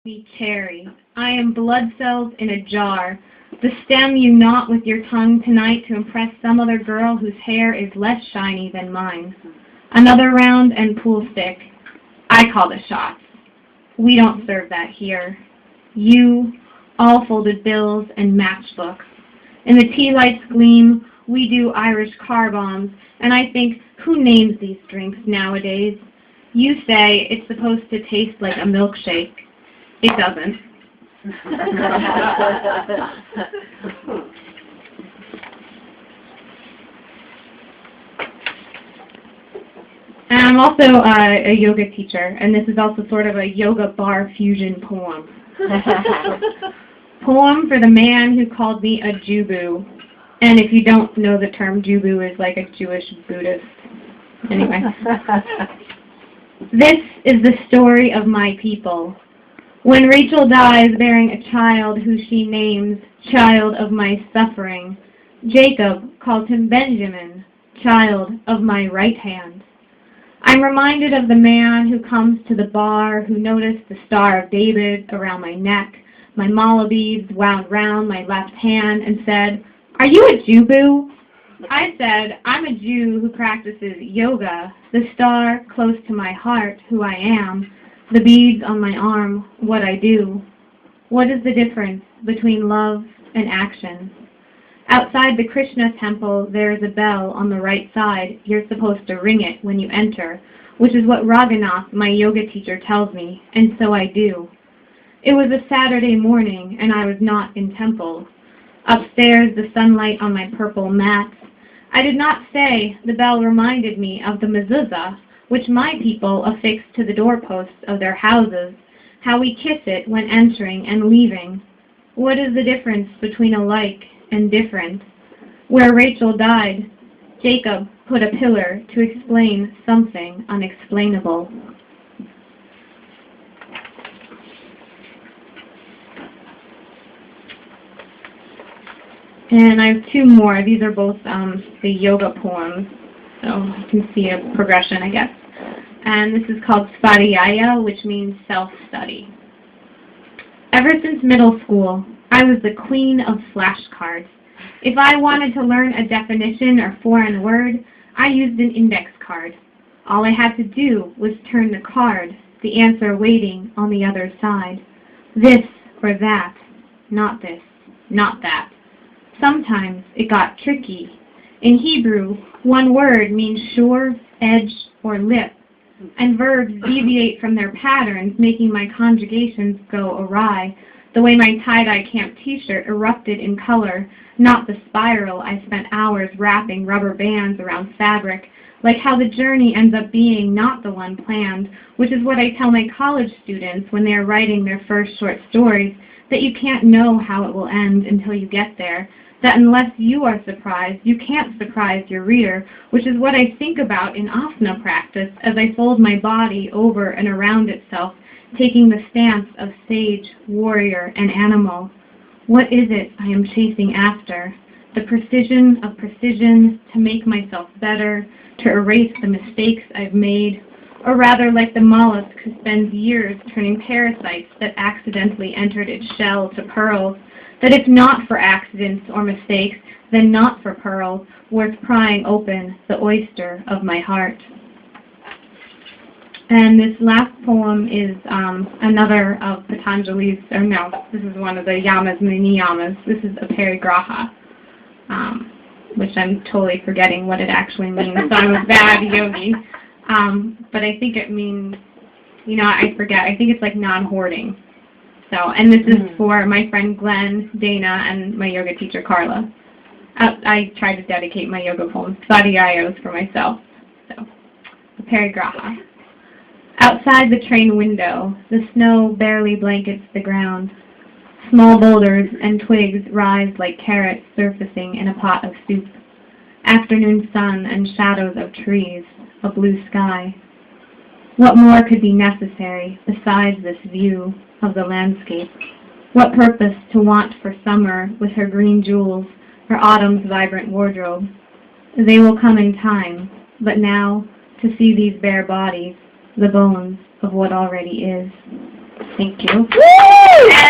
Me cherry. I am blood cells in a jar. The stem you knot with your tongue tonight to impress some other girl whose hair is less shiny than mine. Another round and pool stick. I call the shots. We don't serve that here. You, all folded bills and matchbooks. In the tea light's gleam, we do Irish car bombs, and I think, who names these drinks nowadays? You say it's supposed to taste like a milkshake. It doesn't. And I'm also a yoga teacher, and this is also sort of a yoga bar fusion poem. Poem for the man who called me a Jubu. And if you don't know the term, Jubu is like a Jewish Buddhist. Anyway. This is the story of my people. When Rachel dies bearing a child who she names child of my suffering, Jacob calls him Benjamin, child of my right hand. I'm reminded of the man who comes to the bar, who noticed the Star of David around my neck, my mala beads wound round my left hand, and said, "Are you a Jubu?" I said, "I'm a Jew who practices yoga, the star close to my heart, who I am, the beads on my arm, what I do. What is the difference between love and action? Outside the Krishna temple, there is a bell on the right side. You're supposed to ring it when you enter, which is what Raghunath, my yoga teacher, tells me, and so I do. It was a Saturday morning, and I was not in temple. Upstairs, the sunlight on my purple mats. I did not say the bell reminded me of the mezuzah, which my people affix to the doorposts of their houses, how we kiss it when entering and leaving. What is the difference between alike and different? Where Rachel died, Jacob put a pillar to explain something unexplainable. And I have two more. These are both the yoga poems, so you can see a progression, I guess. And this is called Svadhyaya, which means self-study. Ever since middle school, I was the queen of flashcards. If I wanted to learn a definition or foreign word, I used an index card. All I had to do was turn the card, the answer waiting on the other side. This or that, not this, not that. Sometimes it got tricky. In Hebrew, one word means shore, edge, or lip, and verbs deviate from their patterns, making my conjugations go awry, the way my tie-dye camp t-shirt erupted in color, not the spiral I spent hours wrapping rubber bands around fabric, like how the journey ends up being not the one planned, which is what I tell my college students when they are writing their first short stories, that you can't know how it will end until you get there, that unless you are surprised, you can't surprise your reader, which is what I think about in asana practice as I fold my body over and around itself, taking the stance of sage, warrior, and animal. What is it I am chasing after? The precision of precision to make myself better, to erase the mistakes I've made, or rather like the mollusk who spends years turning parasites that accidentally entered its shell to pearls, that if not for accidents or mistakes, then not for pearls, worth prying open the oyster of my heart. And this last poem is another of Patanjali's, or no, this is one of the yamas and the niyamas. This is a parigraha, which I'm totally forgetting what it actually means, so I'm a bad yogi. But I think it means, I forget, I think it's like non-hoarding. So, and this is for my friend Glenn, Dana, and my yoga teacher Carla. I try to dedicate my yoga poems, Svadhyayos, for myself. So, the parigraha. Outside the train window, the snow barely blankets the ground. Small boulders and twigs rise like carrots surfacing in a pot of soup. Afternoon sun and shadows of trees, a blue sky. What more could be necessary besides this view of the landscape? What purpose to want for summer with her green jewels, her autumn's vibrant wardrobe? They will come in time, but now, to see these bare bodies, the bones of what already is. Thank you. Woo!